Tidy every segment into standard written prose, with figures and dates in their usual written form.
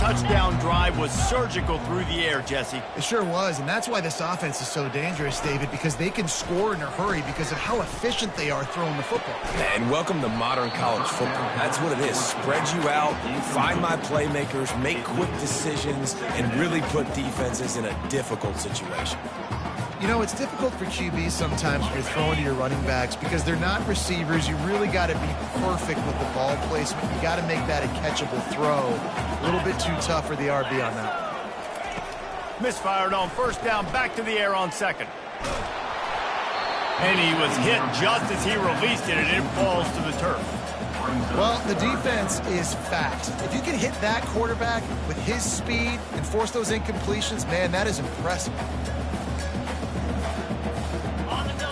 touchdown drive was surgical through the air, Jesse. It sure was, and that's why this offense is so dangerous, David, because they can score in a hurry because of how efficient they are throwing the football. And welcome to modern college football. That's what it is. Spread you out, find my playmakers, make quick decisions, and really put defenses in a difficult situation. You know, it's difficult for QBs sometimes when you're throwing to your running backs because they're not receivers. You really got to be perfect with the ball placement. You got to make that a catchable throw. A little bit too tough for the RB on that. Misfired on first down, back to the air on second. And he was hit just as he released it, and it falls to the turf. Well, the defense is fat. If you can hit that quarterback with his speed and force those incompletions, man, that is impressive.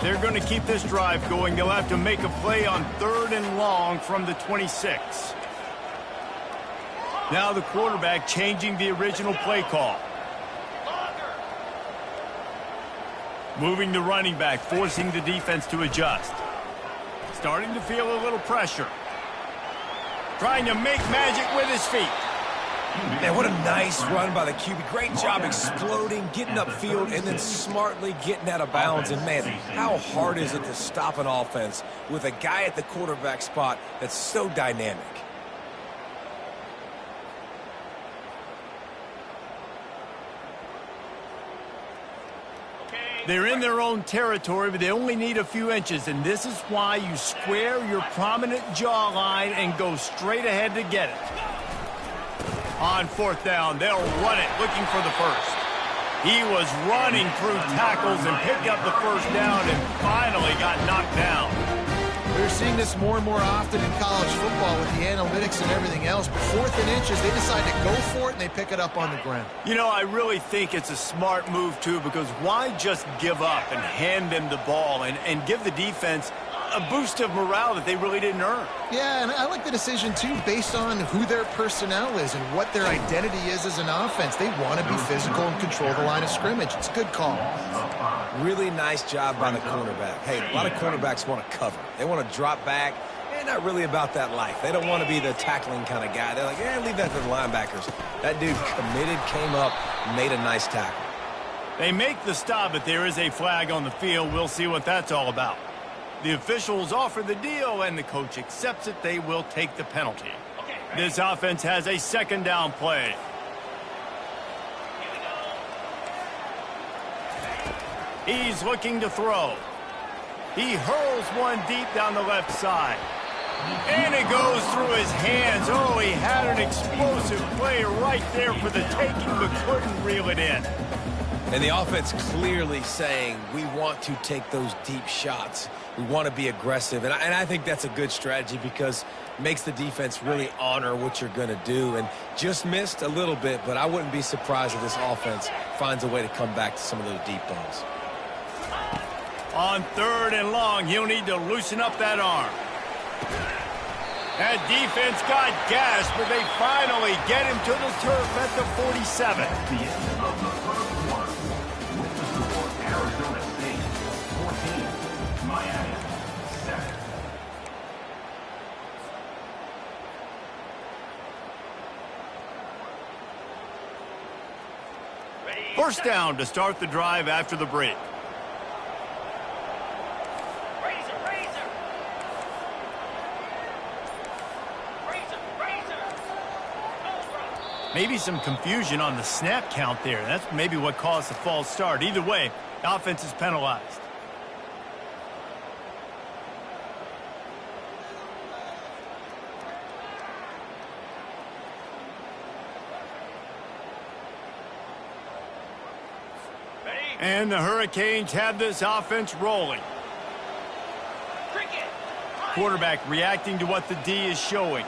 They're going to keep this drive going. They'll have to make a play on 3rd and long from the 26. Now the quarterback changing the original play call. Moving the running back, forcing the defense to adjust. Starting to feel a little pressure. Trying to make magic with his feet. Man, what a nice run by the QB. Great job exploding, getting upfield, and then smartly getting out of bounds. And, man, how hard is it to stop an offense with a guy at the quarterback spot that's so dynamic? They're in their own territory, but they only need a few inches, and this is why you square your prominent jawline and go straight ahead to get it. On 4th down, they'll run it, looking for the first. He was running through tackles and picked up the first down and finally got knocked down. We're seeing this more and more often in college football with the analytics and everything else. But 4th and inches, they decide to go for it, and they pick it up on the ground. You know, I really think it's a smart move, too, because why just give up and hand them the ball and give the defense a boost of morale that they really didn't earn? Yeah, and I like the decision, too, based on who their personnel is and what their identity is as an offense. They want to be physical and control the line of scrimmage. It's a good call. Really nice job by the cornerback. Hey, a lot of cornerbacks want to cover. They want to drop back. They're not really about that life. They don't want to be the tackling kind of guy. They're like, leave that to the linebackers. That dude committed, came up, made a nice tackle. They make the stop, but there is a flag on the field. We'll see what that's all about. The officials offer the deal, and the coach accepts it. They will take the penalty. This offense has a 2nd down play. He's looking to throw. He hurls one deep down the left side. And it goes through his hands. Oh, he had an explosive play right there for the taking, but couldn't reel it in. And the offense clearly saying, we want to take those deep shots. We want to be aggressive. And I think that's a good strategy because it makes the defense really honor what you're going to do. And just missed a little bit, but I wouldn't be surprised if this offense finds a way to come back to some of those deep balls. On 3rd and long, he'll need to loosen up that arm. That defense got gashed, but they finally get him to the turf at the 47. At the end of the first quarter, with the score, Arizona State 14, Miami 7. First down to start the drive after the break. Maybe some confusion on the snap count there. That's maybe what caused the false start. Either way, the offense is penalized. And the Hurricanes have this offense rolling. Quarterback reacting to what the D is showing.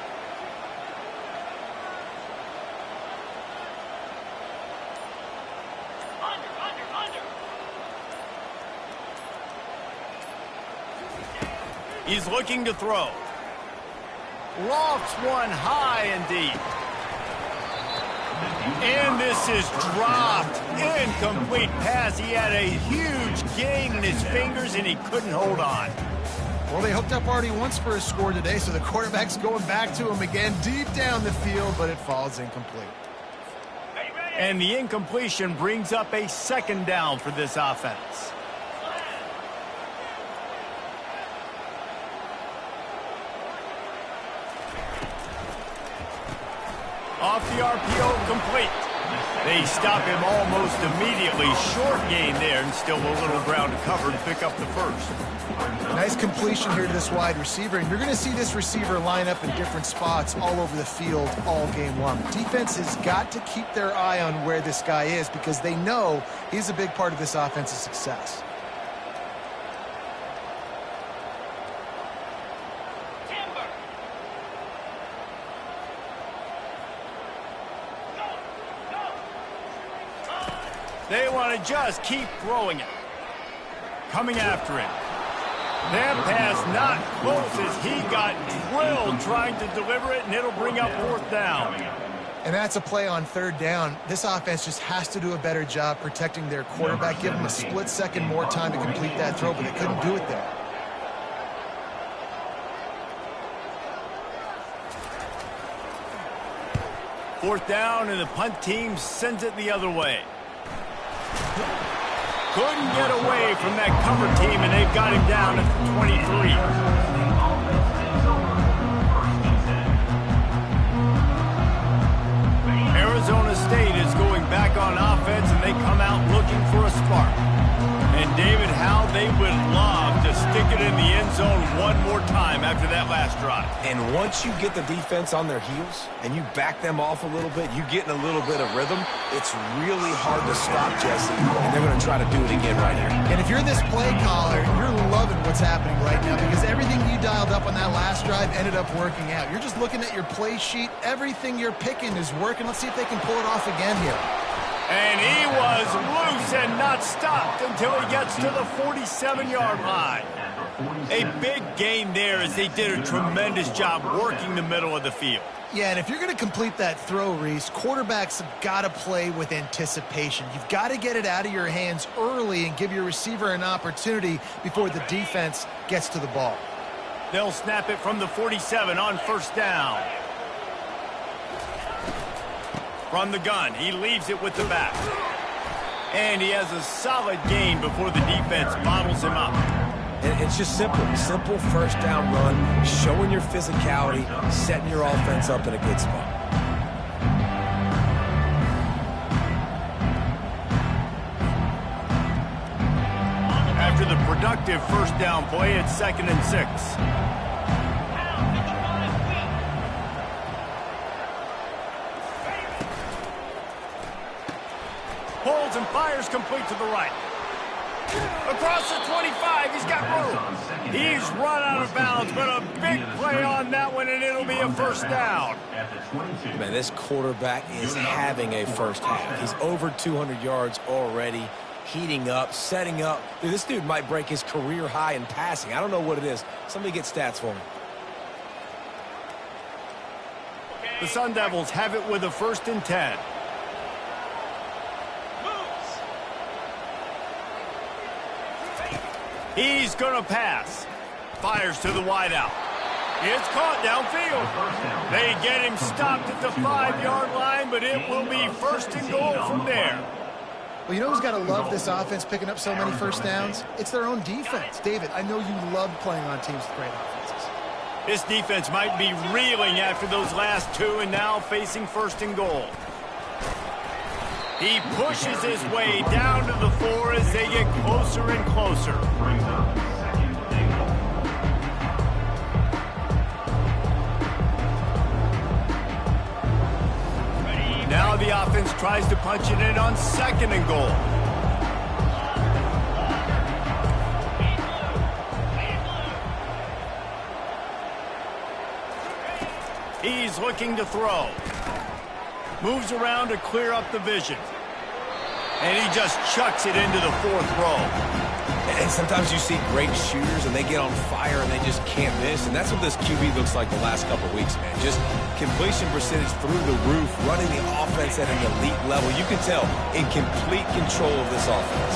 He's looking to throw. Lofts one high and deep. And this is dropped. Incomplete pass. He had a huge gain in his fingers, and he couldn't hold on. Well, they hooked up already once for a score today, so the quarterback's going back to him again deep down the field, but it falls incomplete. And the incompletion brings up a second down for this offense. Off the RPO, complete. They stop him almost immediately. Short gain there, and still a little ground to cover to pick up the first. Nice completion here to this wide receiver, and you're going to see this receiver line up in different spots all over the field all game long. Defense has got to keep their eye on where this guy is because they know he's a big part of this offense's success. They want to just keep throwing it. Coming after him. That pass not close as he got drilled trying to deliver it, and it'll bring up fourth down. And that's a play on third down. This offense just has to do a better job protecting their quarterback. Give them a split second more time to complete that throw, but they couldn't do it there. Fourth down, and the punt team sends it the other way. Couldn't get away from that cover team, and they've got him down at the 23. Arizona State is going back on offense, and they come out looking for a spark. And David, how they would love to stick it in the end zone one more time after that last drive. And once you get the defense on their heels and you back them off a little bit, you get in a little bit of rhythm, it's really hard to stop, Jesse, and they're going to try to do it again right here. And if you're this play caller, you're loving what's happening right now because everything you dialed up on that last drive ended up working out. You're just looking at your play sheet. Everything you're picking is working. Let's see if they can pull it off again here. And he was loose and not stopped until he gets to the 47-yard line. A big gain there as they did a tremendous job working the middle of the field. Yeah, and if you're going to complete that throw, Reese, quarterbacks have got to play with anticipation. You've got to get it out of your hands early and give your receiver an opportunity before the defense gets to the ball. They'll snap it from the 47 on first down. From the gun, he leaves it with the back. And he has a solid gain before the defense bottles him up. And it's just simple first down run, showing your physicality, setting your offense up in a good spot. After the productive first down play, it's 2nd and 6. Holds and fires complete to the right. Across the 25, he's got room. He's run out of bounds, but a big play on that one, and it'll be a first down. Man, this quarterback is having a first half. He's over 200 yards already, heating up, setting up. Dude, this dude might break his career high in passing. I don't know what it is. Somebody get stats for me. The Sun Devils have it with a 1st and 10. He's going to pass. Fires to the wideout. It's caught downfield. They get him stopped at the 5-yard line, but it will be 1st and goal from there. Well, you know who's got to love this offense picking up so many first downs? It's their own defense. David, I know you love playing on teams with great offenses. This defense might be reeling after those last two and now facing 1st and goal. He pushes his way down to the 4 as they get closer and closer. Now the offense tries to punch it in on 2nd and goal. He's looking to throw. Moves around to clear up the vision. And he just chucks it into the 4th row. And sometimes you see great shooters and they get on fire and they just can't miss. And that's what this QB looks like the last couple weeks, man. Just completion percentage through the roof, running the offense at an elite level. You can tell in complete control of this offense.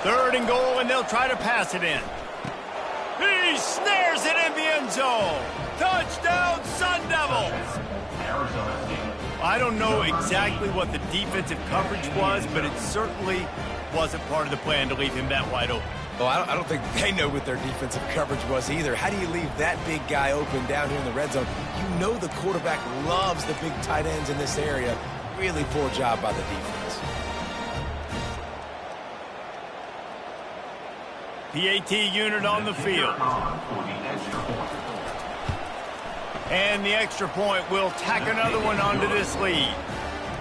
3rd and goal, and they'll try to pass it in. snares it in the end zone. Touchdown, Sun Devils. Arizona State. I don't know exactly what the defensive coverage was, but it certainly wasn't part of the plan to leave him that wide open. Well, I don't think they know what their defensive coverage was either. How do you leave that big guy open down here in the red zone? You know the quarterback loves the big tight ends in this area. Really poor job by the defense. PAT unit on the field. For the extra point. And the extra point will tack another one onto this lead.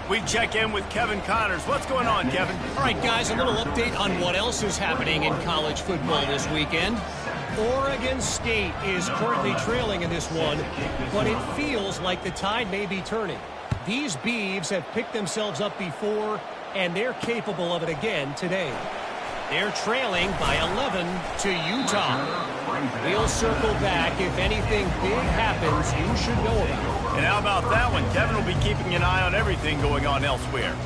We check in with Kevin Connors. What's going on, Kevin? All right, guys, a little update on what else is happening in college football this weekend. Oregon State is currently trailing in this one, but it feels like the tide may be turning. These Beavs have picked themselves up before, and they're capable of it again today. They're trailing by 11 to Utah. We'll circle back if anything big happens you should know about. And how about that one? Kevin will be keeping an eye on everything going on elsewhere.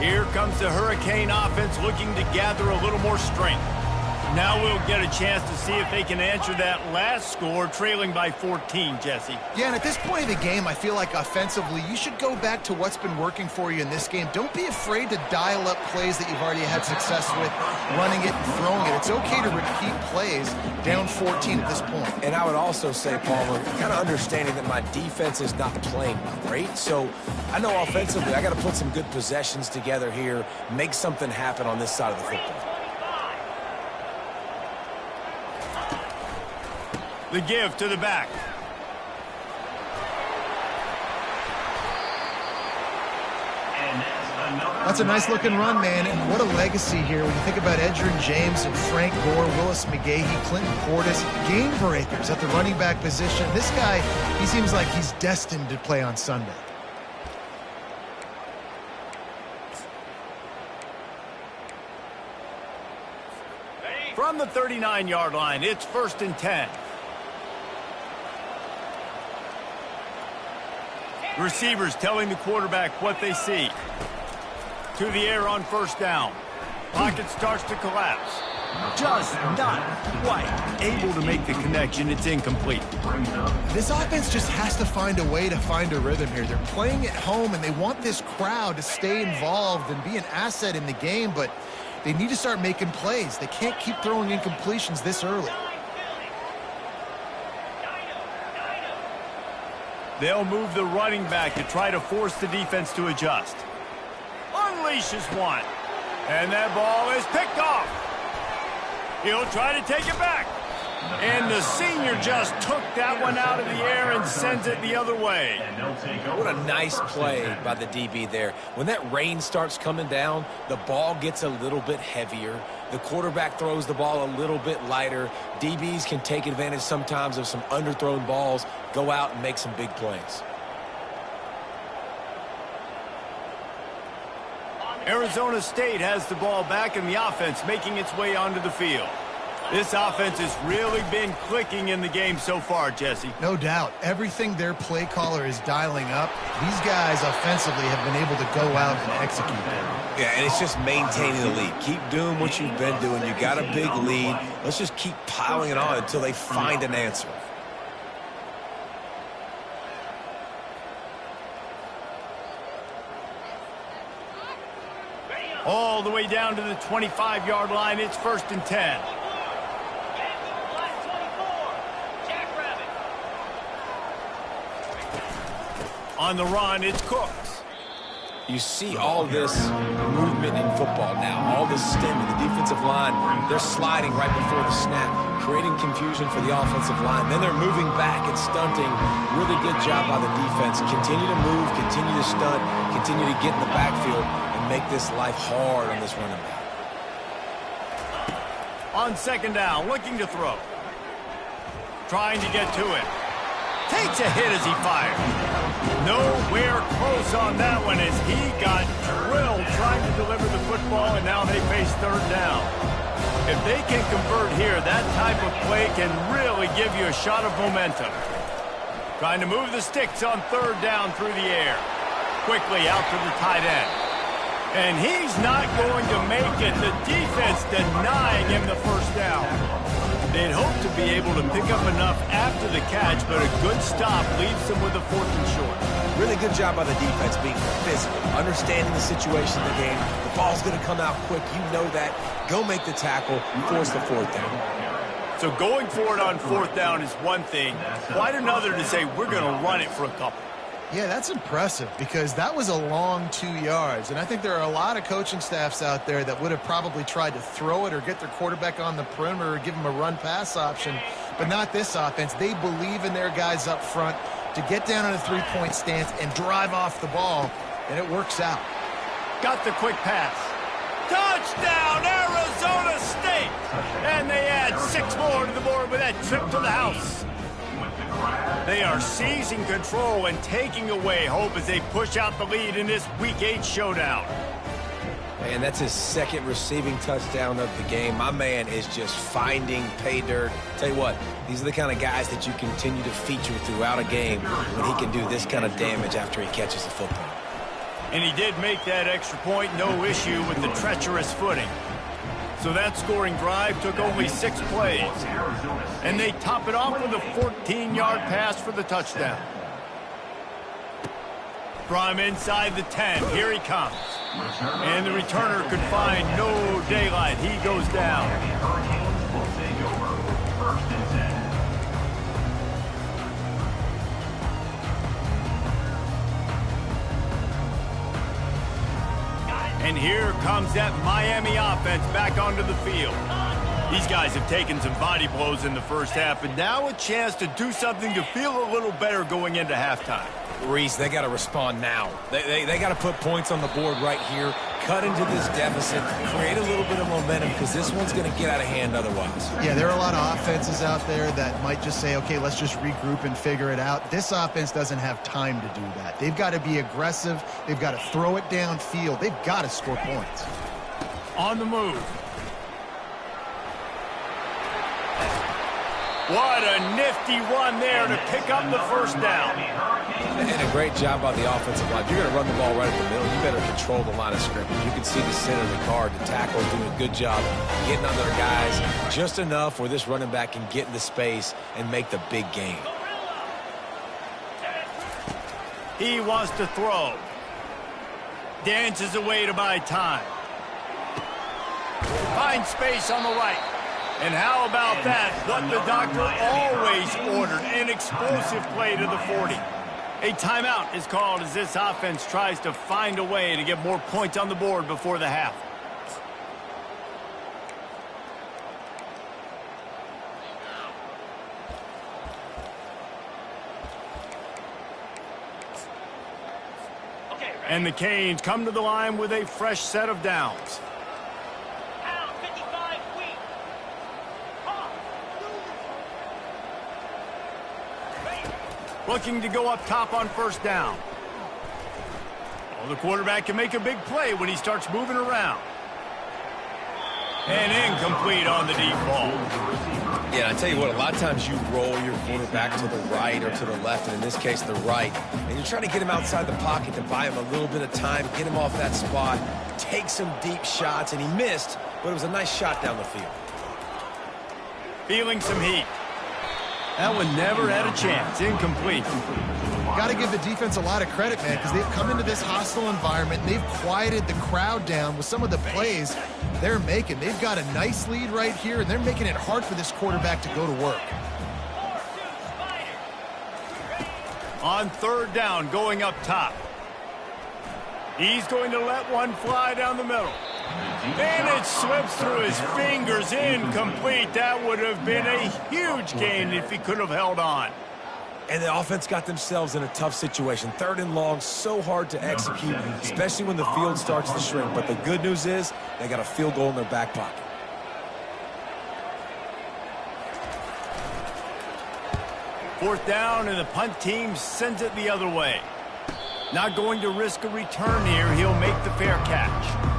Here comes the Hurricane offense looking to gather a little more strength. Now we'll get a chance to see if they can answer that last score, trailing by 14, Jesse. Yeah, and at this point of the game, I feel like offensively, you should go back to what's been working for you in this game. Don't be afraid to dial up plays that you've already had success with, running it and throwing it. It's okay to repeat plays down 14 at this point. And I would also say, Palmer, kind of understanding that my defense is not playing great. So I know offensively I got to put some good possessions together here, make something happen on this side of the football. The give to the back. That's a nice looking run, man, and what a legacy here when you think about Edgerrin James and Frank Gore, Willis McGahee, Clinton Portis, game breakers at the running back position. This guy, he seems like he's destined to play on Sunday. From the 39-yard line, it's 1st and 10. Receivers telling the quarterback what they see. To the air on 1st down. Pocket starts to collapse. Just not quite able to make the connection. It's incomplete. This offense just has to find a way to find a rhythm here. They're playing at home, and they want this crowd to stay involved and be an asset in the game, but they need to start making plays. They can't keep throwing incompletions this early. They'll move the running back to try to force the defense to adjust. Unleashes one. And that ball is picked off. He'll try to take it back. And the senior just took that one out of the air and sends it the other way. What a nice play by the DB there. When that rain starts coming down, the ball gets a little bit heavier. The quarterback throws the ball a little bit lighter. DBs can take advantage sometimes of some underthrown balls, go out and make some big plays. Arizona State has the ball back and the offense making its way onto the field. This offense has really been clicking in the game so far, Jesse. No doubt. Everything their play caller is dialing up, these guys offensively have been able to go out and execute. Yeah, and it's just maintaining the lead. Keep doing what you've been doing. You got a big lead. Let's just keep piling it on until they find an answer. All the way down to the 25-yard line. It's 1st and 10. On the run, it's Cooks. You see all this movement in football now, all this stemming. The defensive line, they're sliding right before the snap, creating confusion for the offensive line. Then they're moving back and stunting. Really good job by the defense. Continue to move, continue to stunt, continue to get in the backfield and make this life hard on this running back. On 2nd down, looking to throw. Trying to get to it. Takes a hit as he fires. Nowhere close on that one as he got drilled trying to deliver the football, and now they face 3rd down. If they can convert here, that type of play can really give you a shot of momentum. Trying to move the sticks on 3rd down through the air. quickly out to the tight end. And he's not going to make it. The defense denying him the first down. They'd hoped to be able to pick up enough after the catch, but a good stop leaves them with a 4th and short. Really good job by the defense being physical, understanding the situation in the game. The ball's going to come out quick. You know that. Go make the tackle, force the 4th down. So going for it on 4th down is one thing. Quite another to say we're going to run it for a couple. Yeah, that's impressive because that was a long 2 yards. And I think there are a lot of coaching staffs out there that would have probably tried to throw it or get their quarterback on the perimeter or give him a run-pass option, but not this offense. They believe in their guys up front to get down in a 3-point stance and drive off the ball, and it works out. Got the quick pass. Touchdown, Arizona State! And they add 6 more to the board with that trip to the house. They are seizing control and taking away hope as they push out the lead in this Week 8 showdown. Man, that's his 2nd receiving touchdown of the game. My man is just finding pay dirt. Tell you what, these are the kind of guys that you continue to feature throughout a game when he can do this kind of damage after he catches the football. And he did make that extra point, no issue with the treacherous footing. So that scoring drive took only 6 plays. And they top it off with a 14-yard pass for the touchdown. From inside the 10, here he comes. And the returner could find no daylight. He goes down. Hurricanes will take over 1st and 10. And here comes that Miami offense back onto the field. These guys have taken some body blows in the first half, and now a chance to do something to feel a little better going into halftime. Reese, they got to respond now. They got to put points on the board right here, cut into this deficit, create a little bit of momentum because this one's going to get out of hand otherwise. Yeah, there are a lot of offenses out there that might just say, okay, let's just regroup and figure it out. This offense doesn't have time to do that. They've got to be aggressive. They've got to throw it downfield. They've got to score points. On the move. What a nifty run there to pick up the first down. And a great job by the offensive line. If you're going to run the ball right in the middle, you better control the line of scrimmage. You can see the center of the guard, the tackle doing a good job getting on their guys just enough where this running back can get into space and make the big gain. He wants to throw. Dances away to buy time. Finds space on the right. And how about that? What the doctor always ordered, an explosive play to the 40. A timeout is called as this offense tries to find a way to get more points on the board before the half. And the Canes come to the line with a fresh set of downs. Looking to go up top on first down. Well, the quarterback can make a big play when he starts moving around. And incomplete on the deep ball. Yeah, I tell you what, a lot of times you roll your quarterback to the right or to the left, and in this case, the right. And you're trying to get him outside the pocket to buy him a little bit of time, get him off that spot, take some deep shots, and he missed, but it was a nice shot down the field. Feeling some heat. That one never had a chance. Incomplete. Got to give the defense a lot of credit, man, because they've come into this hostile environment and they've quieted the crowd down with some of the plays they're making. They've got a nice lead right here, and they're making it hard for this quarterback to go to work. On third down, going up top. He's going to let one fly down the middle. And it slips through his fingers, incomplete. That would have been a huge gain if he could have held on. And the offense got themselves in a tough situation. 3rd and long, so hard to execute, especially when the field starts to shrink. But the good news is they got a field goal in their back pocket. Fourth down, and the punt team sends it the other way. Not going to risk a return here. He'll make the fair catch.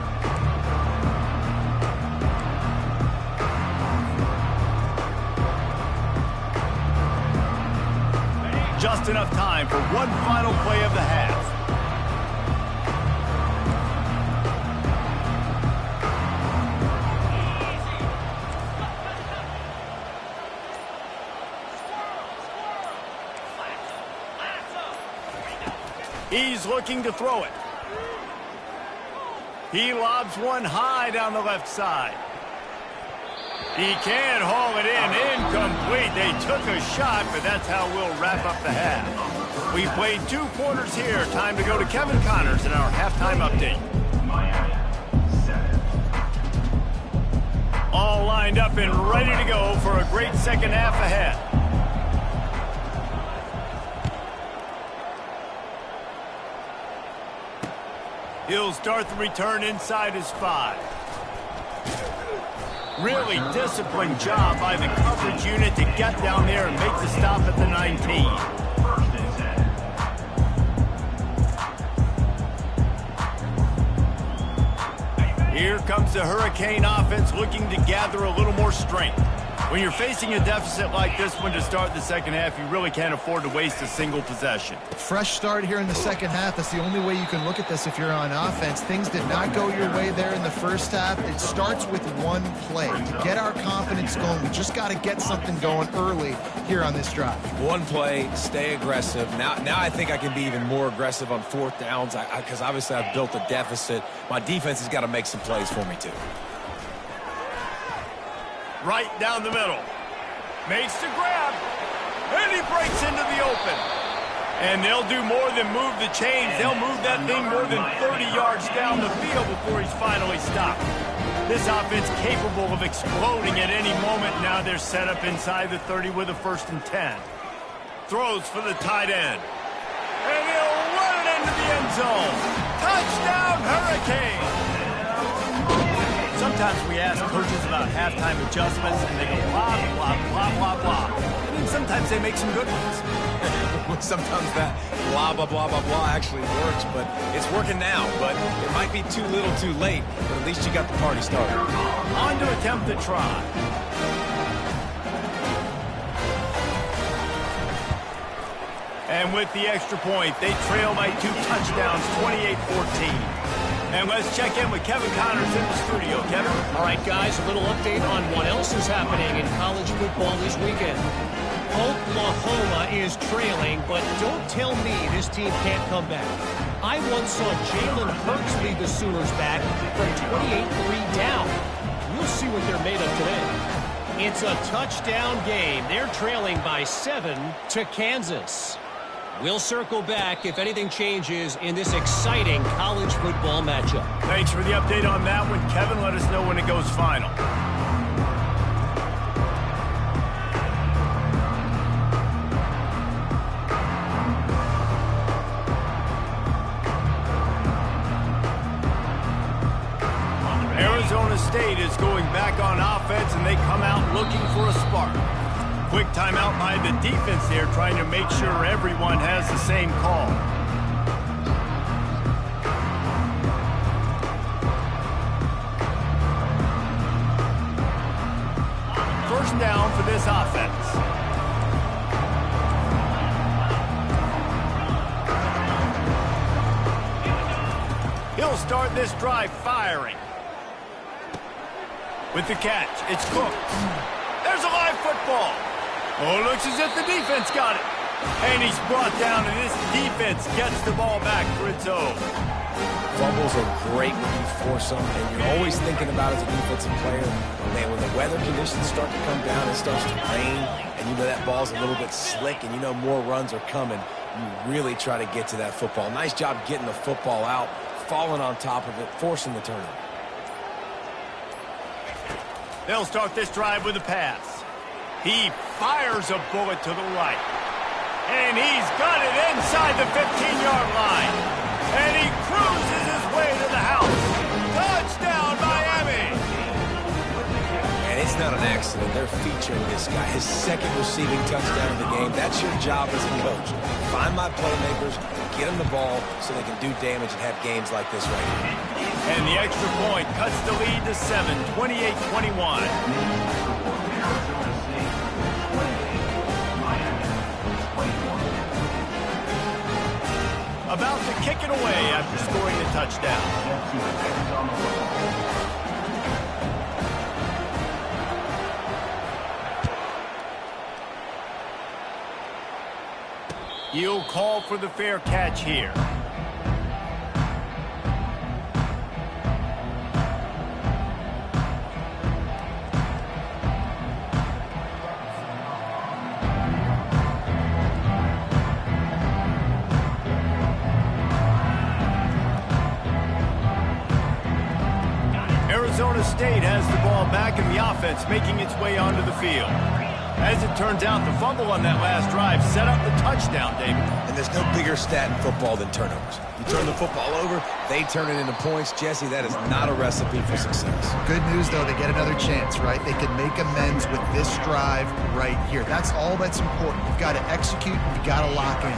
Just enough time for one final play of the half. He's looking to throw it. He lobs one high down the left side. He can't haul it in. Incomplete. They took a shot, but that's how we'll wrap up the half. We've played 2 quarters here. Time to go to Kevin Connors in our halftime update. Miami 7. All lined up and ready to go for a great second half ahead. He'll start the return inside his 5. Really disciplined job by the coverage unit to get down there and make the stop at the 19. First and 10. Here comes the Hurricane offense looking to gather a little more strength. When you're facing a deficit like this one to start the second half, you really can't afford to waste a single possession. Fresh start here in the second half. That's the only way you can look at this if you're on offense. Things did not go your way there in the first half. It starts with one play. To get our confidence going, we just got to get something going early here on this drive. One play, stay aggressive. Now I think I can be even more aggressive on 4th downs because obviously I've built a deficit. My defense has got to make some plays for me too. Right down the middle. Makes the grab. And he breaks into the open. And they'll do more than move the chains. They'll move that thing more than 30 yards down the field before he's finally stopped. This offense capable of exploding at any moment. Now they're set up inside the 30 with a 1st and 10. Throws for the tight end. And he'll run it into the end zone. Touchdown, Hurricane! Sometimes we ask coaches about halftime adjustments, and they go blah, blah, blah, blah, blah. And then sometimes they make some good ones. Sometimes that blah, blah, blah, blah, blah actually works, but it's working now. But it might be too little too late, but at least you got the party started. On to attempt the try. And with the extra point, they trail by 2 touchdowns, 28-14. And let's check in with Kevin Connors in the studio. Kevin? All right, guys, a little update on what else is happening in college football this weekend. Oklahoma is trailing, but don't tell me this team can't come back. I once saw Jalen Hurts lead the Sooners back from 28-3 down. We'll see what they're made of today. It's a touchdown game. They're trailing by 7 to Kansas. We'll circle back if anything changes in this exciting college football matchup. Thanks for the update on that one, Kevin. Let us know when it goes final. Arizona State is going back on offense, and they come out looking for a spark. Quick timeout by the defense there, trying to make sure everyone has the same call. First down for this offense. He'll start this drive firing. With the catch, it's Cook. There's a live football. Oh, looks as if the defense got it. And he's brought down, and this defense gets the ball back for its own. Fumbles are great when you force them, and you're always thinking about as a defensive player, oh man, when the weather conditions start to come down, it starts to rain, and you know that ball's a little bit slick, and you know more runs are coming, you really try to get to that football. Nice job getting the football out, falling on top of it, forcing the turnover. They'll start this drive with a pass. He fires a bullet to the right. And he's got it inside the 15-yard line. And he cruises his way to the house. Touchdown, Miami! And it's not an accident. They're featuring this guy. His 2nd receiving touchdown of the game. That's your job as a coach. Find my playmakers, get them the ball so they can do damage and have games like this right here. And the extra point cuts the lead to 7, 28-21. About to kick it away after scoring the touchdown. He'll call for the fair catch here. Arizona State has the ball back in the offense, making its way onto the field. As it turns out, the fumble on that last drive set up the touchdown, David. And there's no bigger stat in football than turnovers. You turn the football over, they turn it into points. Jesse, that is not a recipe for success. Good news, though, they get another chance, right? They can make amends with this drive right here. That's all that's important. You've got to execute, and you've got to lock in.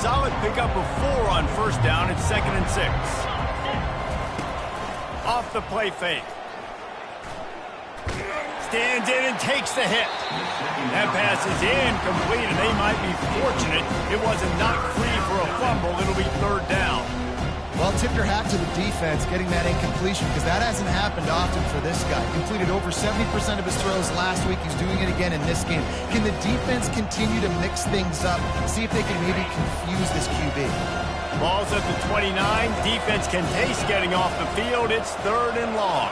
Solid pickup of 4 on first down and 2nd and 6. Off the play fake. Stands in and takes the hit. That pass is incomplete, and they might be fortunate it wasn't knocked free for a fumble. It'll be 3rd down. Well, tip your hat to the defense getting that incompletion, because that hasn't happened often for this guy. Completed over 70% of his throws last week. He's doing it again in this game. Can the defense continue to mix things up, see if they can maybe confuse this QB? Ball's at the 29. Defense can taste getting off the field. It's 3rd and long.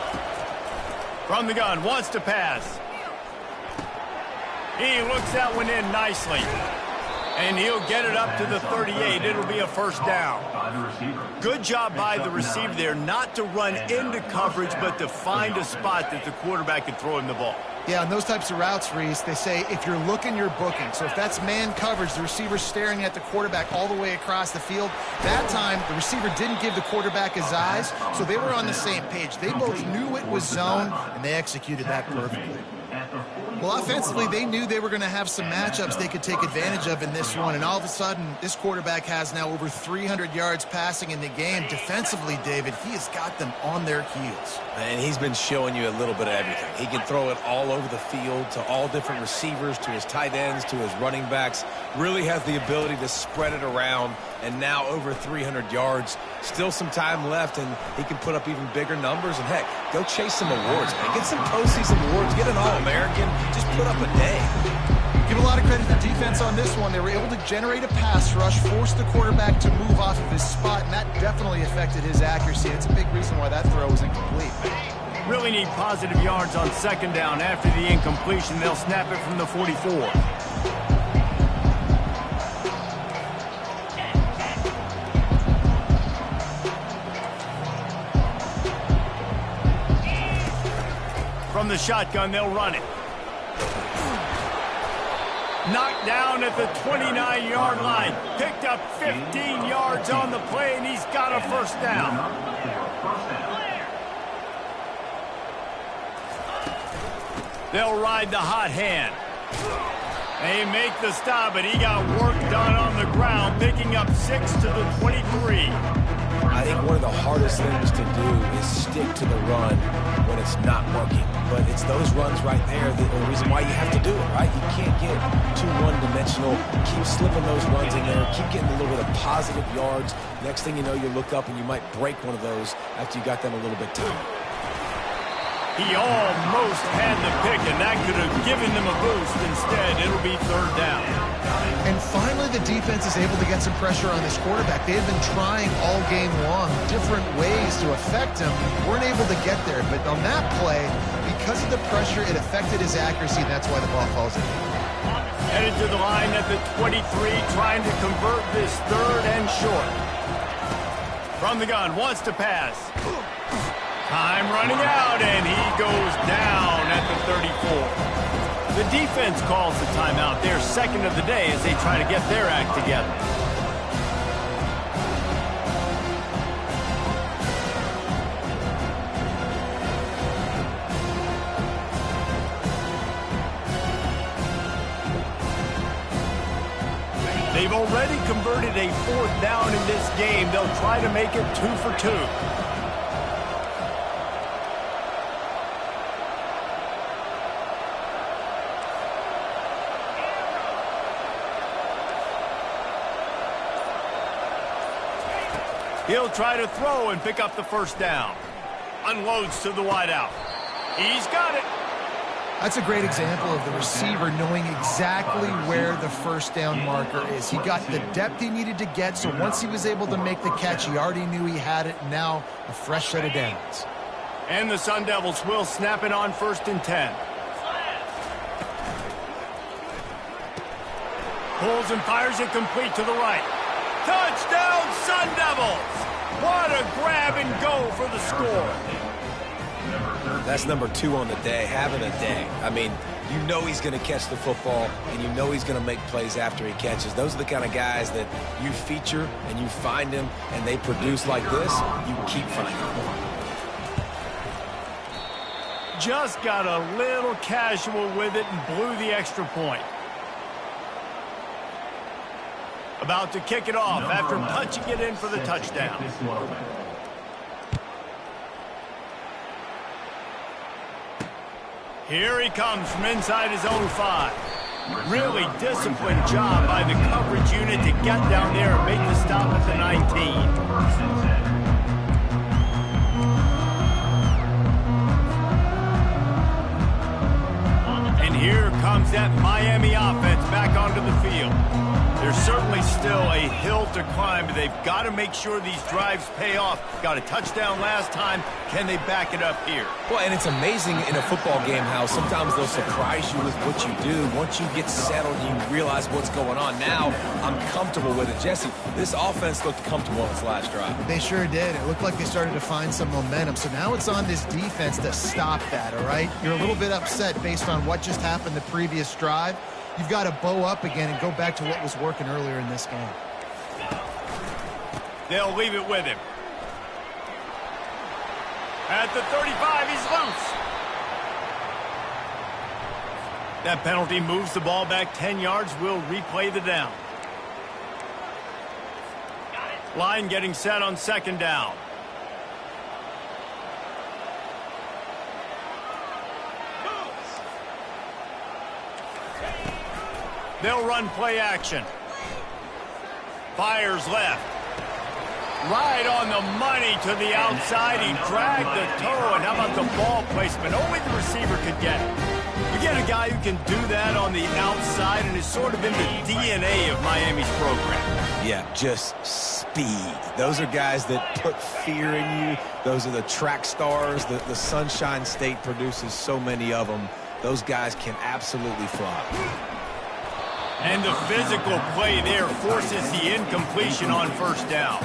From the gun, wants to pass. He looks that one in nicely. And he'll get it up to the 38. It'll be a 1st down. Good job by the receiver there not to run into coverage, but to find a spot that the quarterback can throw him the ball. Yeah, on those types of routes, Reese, they say if you're looking, you're booking. So if that's man coverage, the receiver's staring at the quarterback all the way across the field. That time, the receiver didn't give the quarterback his eyes, so they were on the same page. They both knew it was zone, and they executed that perfectly. Well, offensively, they knew they were going to have some matchups they could take advantage of in this one, and all of a sudden, this quarterback has now over 300 yards passing in the game. Defensively, David, he has got them on their heels. And he's been showing you a little bit of everything. He can throw it all over the field to all different receivers, to his tight ends, to his running backs. Really has the ability to spread it around, and now over 300 yards. Still some time left, and he can put up even bigger numbers. And, heck, go chase some awards, man. Get some postseason awards. Get an All-American. Just put up a day. Give a lot of credit to the defense on this one. They were able to generate a pass rush, force the quarterback to move off of his spot, and that definitely affected his accuracy. It's a big reason why that throw was incomplete. Really need positive yards on 2nd down. After the incompletion, they'll snap it from the 44. From the shotgun, they'll run it. Knocked down at the 29-yard line. Picked up 15 yards on the play, and he's got a 1st down. They'll ride the hot hand. They make the stop, but he got work done on the ground, picking up 6 to the 23. I think one of the hardest things to do is stick to the run when it's not working. But it's those runs right there that are the reason why you have to do it, right? You can't get too one-dimensional. Keep slipping those runs in there. Keep getting a little bit of positive yards. Next thing you know, you look up and you might break one of those after you got them a little bit tight. He almost had the pick, and that could have given them a boost. Instead, it'll be 3rd down. And finally, the defense is able to get some pressure on this quarterback. They have been trying all game long different ways to affect him. Weren't able to get there, but on that play, because of the pressure, it affected his accuracy, and that's why the ball falls in. Headed to the line at the 23, trying to convert this 3rd and short. From the gun, wants to pass. Time running out, and he goes down at the 34. The defense calls the timeout, their 2nd of the day, as they try to get their act together. They've already converted a 4th down in this game. They'll try to make it 2 for 2. He'll try to throw and pick up the 1st down. Unloads to the wideout. He's got it. That's a great example of the receiver knowing exactly where the first down marker is. He got the depth he needed to get, so once he was able to make the catch, he already knew he had it. Now a fresh set of downs. And the Sun Devils will snap it on 1st and 10. Pulls and fires it complete to the right. Touchdown, Sun Devils! What a grab and go for the score. That's number 2 on the day, having a day. I mean, you know he's going to catch the football, and you know he's going to make plays after he catches. Those are the kind of guys that you feature and you find them, and they produce like this. You keep finding them. Just got a little casual with it and blew the extra point. About to kick it off after punching it in for the touchdown. Here he comes from inside his own 5. Really disciplined job by the coverage unit to get down there and make the stop at the 19. Here comes that Miami offense back onto the field. There's certainly still a hill to climb, but they've got to make sure these drives pay off. Got a touchdown last time. Can they back it up here? Well, and it's amazing in a football game how sometimes they'll surprise you with what you do. Once you get settled, you realize what's going on. Now, I'm comfortable with it. Jesse, this offense looked comfortable on its last drive. They sure did. It looked like they started to find some momentum. So now it's on this defense to stop that, all right? You're a little bit upset based on what just happened the previous drive. You've got to bow up again and go back to what was working earlier in this game. They'll leave it with him. At the 35, he's loose. That penalty moves the ball back 10 yards. We'll replay the down. Line getting set on 2nd down. They'll run play action. Fires left. Right on the money to the outside. He dragged the toe. And how about the ball placement? Only the receiver could get it. You get a guy who can do that on the outside, and it's sort of in the DNA of Miami's program. Yeah, just speed. Those are guys that put fear in you. Those are the track stars. The Sunshine State produces so many of them. Those guys can absolutely fly. And the physical play there forces the incompletion on 1st down.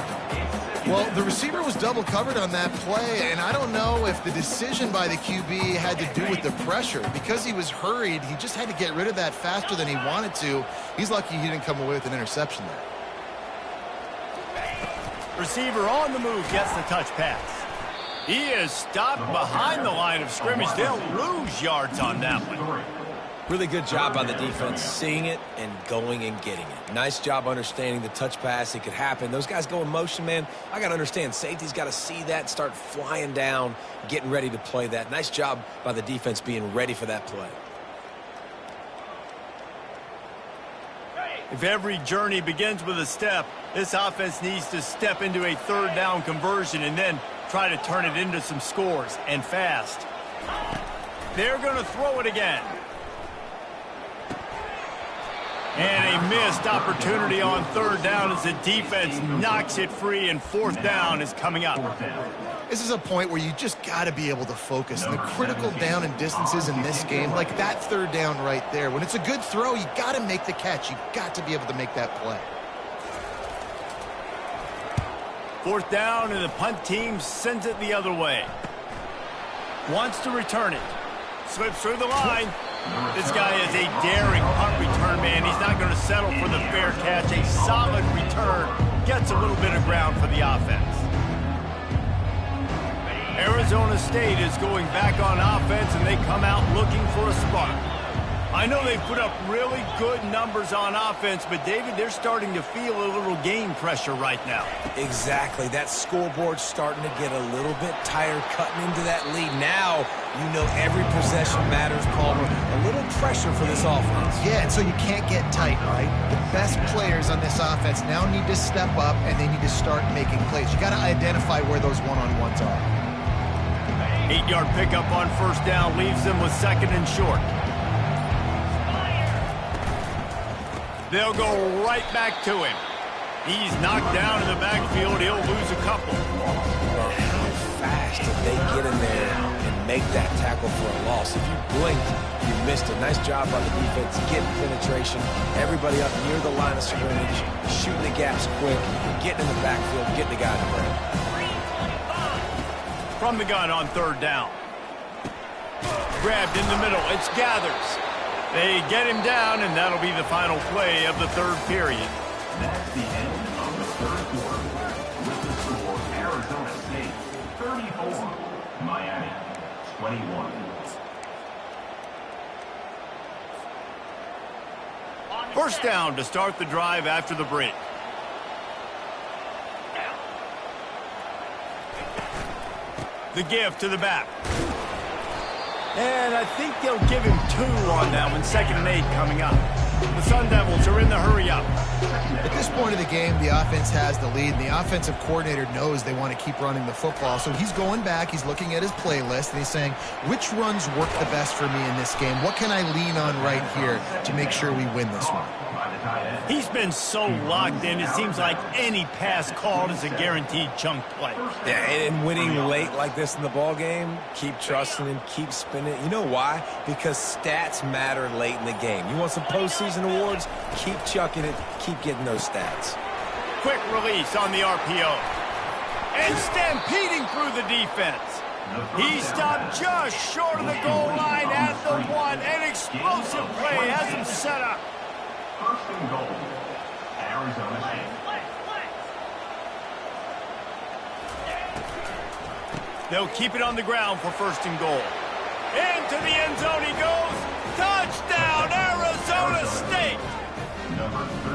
Well, the receiver was double covered on that play, and I don't know if the decision by the QB had to do with the pressure. Because he was hurried, he just had to get rid of that faster than he wanted to. He's lucky he didn't come away with an interception there. Receiver on the move gets the touch pass. He is stopped behind the line of scrimmage. They'll lose yards on that one. Really good job by the defense, seeing it and going and getting it. Nice job understanding the touch pass. It could happen. Those guys go in motion, man. I got to understand, safety's got to see that, start flying down, getting ready to play that. Nice job by the defense being ready for that play. If every journey begins with a step, this offense needs to step into a 3rd down conversion and then try to turn it into some scores, and fast. They're going to throw it again. And a missed opportunity on 3rd down as the defense knocks it free, and 4th down is coming up. This is a point where you just got to be able to focus. The critical down and distances in this game, like that 3rd down right there. When it's a good throw, you got to make the catch. You got to be able to make that play. 4th down, and the punt team sends it the other way. Wants to return it. Slips through the line. This guy is a daring punt return man. He's not going to settle for the fair catch. A solid return gets a little bit of ground for the offense. Arizona State is going back on offense, and they come out looking for a spark. I know they've put up really good numbers on offense, but, David, they're starting to feel a little game pressure right now. Exactly. That scoreboard's starting to get a little bit tired cutting into that lead. Now, you know every possession matters, Palmer. A little pressure for this offense. Yeah, and so you can't get tight, right? The best players on this offense now need to step up, and they need to start making plays. You got to identify where those one-on-ones are. 8-yard pickup on first down leaves them with 2nd and short. They'll go right back to him. He's knocked down in the backfield. He'll lose a couple. How fast did they get in there and make that tackle for a loss? If you blinked, you missed it. Nice job by the defense, getting penetration. Everybody up near the line of scrimmage, shooting the gaps quick, getting in the backfield, getting the guy in the brain. From the gun on 3rd down. Grabbed in the middle. It's Gathers. They get him down, and that'll be the final play of the 3rd period. That's the end of the 3rd quarter. With the score, Arizona State 34, Miami 21. First down to start the drive after the break. The give to the back. And I think they'll give him 2 on that one. 2nd and 8 coming up. The Sun Devils are in the hurry up. At this point of the game, the offense has the lead, and the offensive coordinator knows they want to keep running the football. So he's going back, he's looking at his playlist, and he's saying, which runs work the best for me in this game? What can I lean on right here to make sure we win this one? He's been so locked in, it seems like any pass called is a guaranteed chunk play. Yeah, and winning late like this in the ball game, keep trusting him, keep spinning. You know why? Because stats matter late in the game. You want some postseason awards? Keep chucking it, keep getting those stats. Quick release on the RPO. And stampeding through the defense. He stopped just short of the goal line at the 1. An explosive play has him set up. 1st and goal, Arizona State. They'll keep it on the ground for 1st and goal. Into the end zone he goes. Touchdown, Arizona State!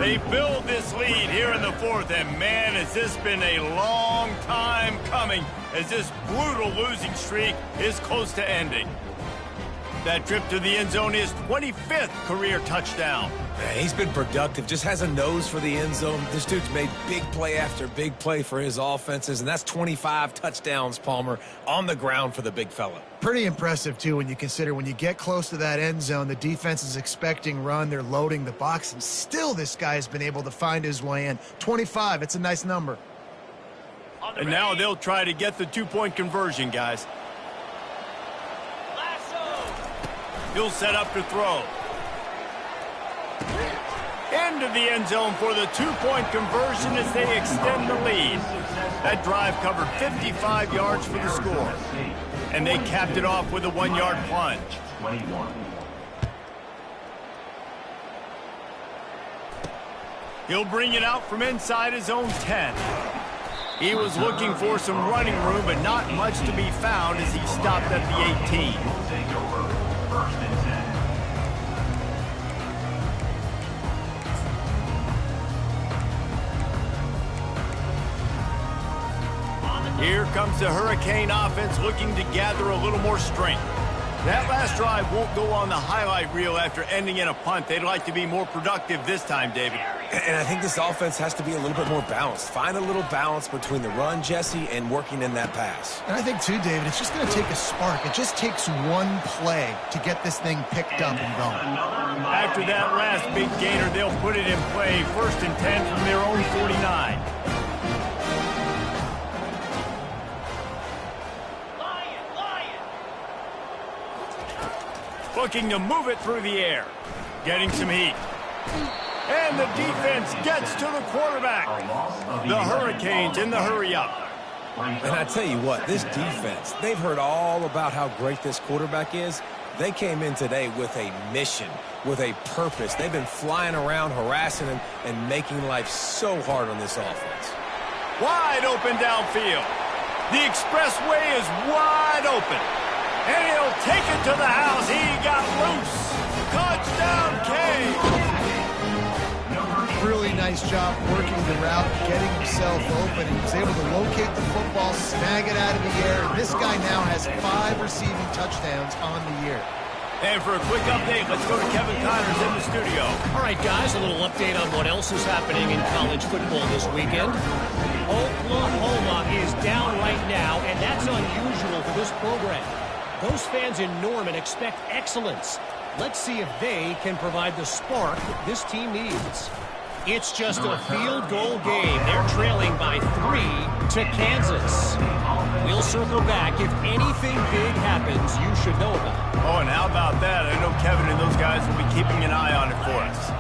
They build this lead here in the 4th, and man, has this been a long time coming as this brutal losing streak is close to ending. That trip to the end zone is 25th career touchdown. Man, he's been productive, just has a nose for the end zone. This dude's made big play after big play for his offenses, and that's 25 touchdowns, Palmer, on the ground for the big fella. Pretty impressive, too, when you consider when you get close to that end zone, the defense is expecting run, they're loading the box, and still this guy has been able to find his way in. 25, it's a nice number. And now they'll try to get the 2-point conversion, guys. He'll set up to throw. Into the end zone for the 2-point conversion as they extend the lead. That drive covered 55 yards for the score. And they capped it off with a 1-yard plunge. 21. He'll bring it out from inside his own 10. He was looking for some running room, but not much to be found as he stopped at the 18. Take over 1st and 10. Here comes the Hurricane offense looking to gather a little more strength. That last drive won't go on the highlight reel after ending in a punt. They'd like to be more productive this time, David. And I think this offense has to be a little bit more balanced. Find a little balance between the run, Jesse, and working in that pass. And I think, too, David, it's just going to take a spark. It just takes one play to get this thing picked up and going. After that last big gainer, they'll put it in play. 1st and 10 from their own 49. Looking to move it through the air. Getting some heat. And the defense gets to the quarterback. The Hurricanes in the hurry-up. And I tell you what, this defense, they've heard all about how great this quarterback is. They came in today with a mission, with a purpose. They've been flying around, harassing him, and making life so hard on this offense. Wide open downfield. The expressway is wide open. And he'll take it to the house. He got loose. Touchdown, K. Really nice job working the route, getting himself open. He was able to locate the football, snag it out of the air. And this guy now has 5 receiving touchdowns on the year. And for a quick update, let's go to Kevin Connors in the studio. All right, guys, a little update on what else is happening in college football this weekend. Oklahoma is down right now, and that's unusual for this program. Those fans in Norman expect excellence. Let's see if they can provide the spark this team needs. It's just a field goal game. They're trailing by 3 to Kansas. We'll circle back if anything big happens you should know about. Oh, and how about that? I know Kevin and those guys will be keeping an eye on it for us.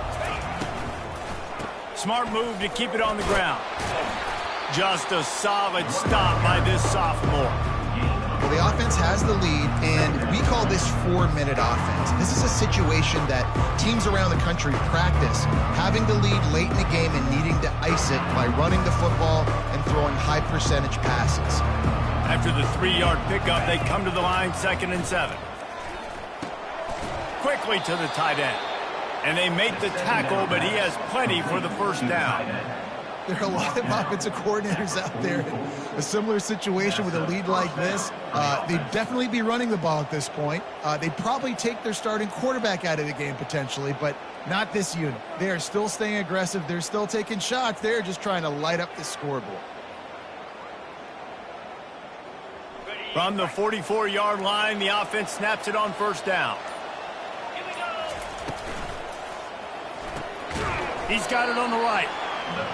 Smart move to keep it on the ground. Just a solid stop by this sophomore. Well, the offense has the lead, and we call this 4-minute offense. This is a situation that teams around the country practice, having the lead late in the game and needing to ice it by running the football and throwing high-percentage passes. After the 3-yard pickup, they come to the line 2nd and 7. Quickly to the tight end. And they make the tackle, but he has plenty for the first down. There are a lot of offensive coordinators out there in a similar situation with a lead like this. They'd definitely be running the ball at this point. They'd probably take their starting quarterback out of the game potentially, but not this unit. They are still staying aggressive. They're still taking shots. They're just trying to light up the scoreboard. From the 44-yard line, the offense snaps it on first down. He's got it on the right.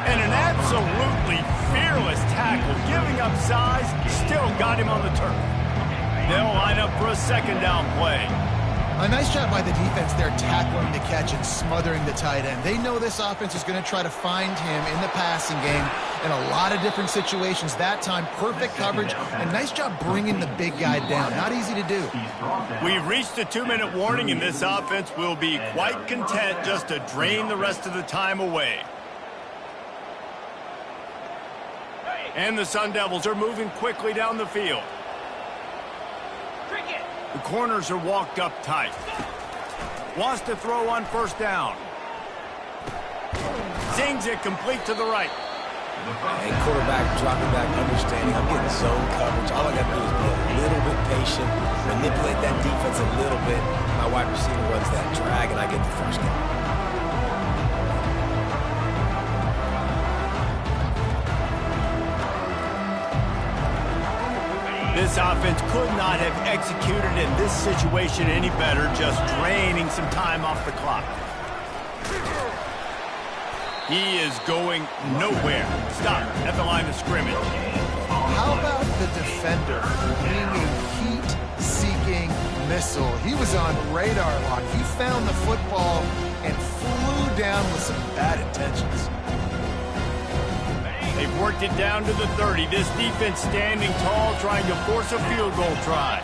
And an absolutely fearless tackle, giving up size, still got him on the turf. They'll line up for a 2nd down play. A nice job by the defense there, tackling the catch and smothering the tight end. They know this offense is going to try to find him in the passing game in a lot of different situations. That time, perfect coverage, and nice job bringing the big guy down. Not easy to do. We've reached the 2-minute warning, and this offense will be quite content just to drain the rest of the time away. And the Sun Devils are moving quickly down the field. The corners are walked up tight. Wants to throw on first down. Sings it complete to the right. And quarterback dropping back, understanding I'm getting zone coverage. All I got to do is be a little bit patient, manipulate that defense a little bit. My wide receiver runs that drag, and I get the first down. This offense could not have executed in this situation any better, just draining some time off the clock. He is going nowhere. Stop at the line of scrimmage. How about the defender being a heat-seeking missile? He was on radar lock. He found the football and flew down with some bad intentions. They've worked it down to the 30. This defense standing tall, trying to force a field goal try.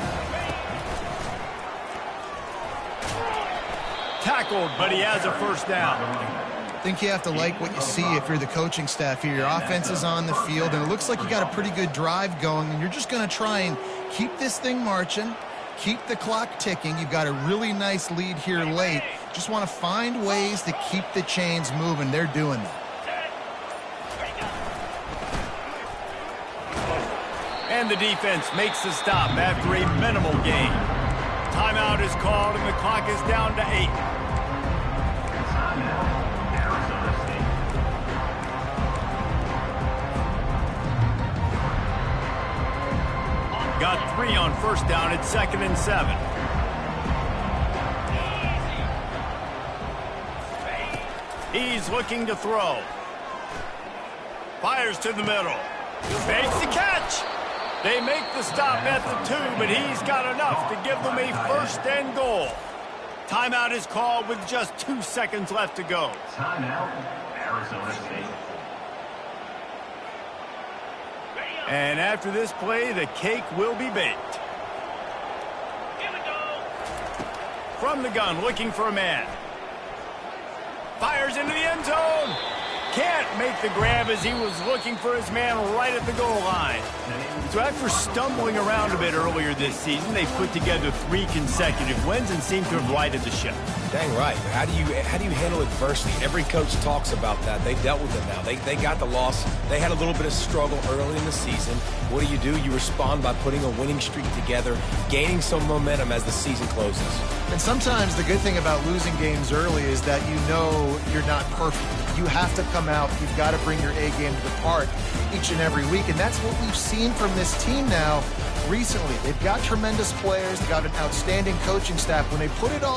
Tackled, but he has a first down. I think you have to like what you see if you're the coaching staff here. Your offense is on the field, and it looks like you got a pretty good drive going, and you're just going to try and keep this thing marching, keep the clock ticking. You've got a really nice lead here late. Just want to find ways to keep the chains moving. They're doing that. And the defense makes the stop after a minimal gain. Timeout is called, and the clock is down to 8. Got 3 on first down at 2nd and 7. He's looking to throw. Fires to the middle. Makes the catch. They make the stop at the 2, but he's got enough to give them a 1st and goal. Timeout is called with just 2 seconds left to go. Timeout, Arizona State. And after this play, the cake will be baked. Here we go. From the gun, looking for a man. Fires into the end zone. can't make the grab as he was looking for his man right at the goal line. So after stumbling around a bit earlier this season, they put together 3 consecutive wins and seem to have righted the ship. Dang right. How do you handle adversity? Every coach talks about that. They dealt with it now. They got the loss. They had a little bit of struggle early in the season. What do? You respond by putting a winning streak together, gaining some momentum as the season closes. And sometimes the good thing about losing games early is that you know you're not perfect. You have to come out. You've got to bring your A game to the park each and every week. And that's what we've seen from this team now recently. They've got tremendous players. They've got an outstanding coaching staff. When they put it all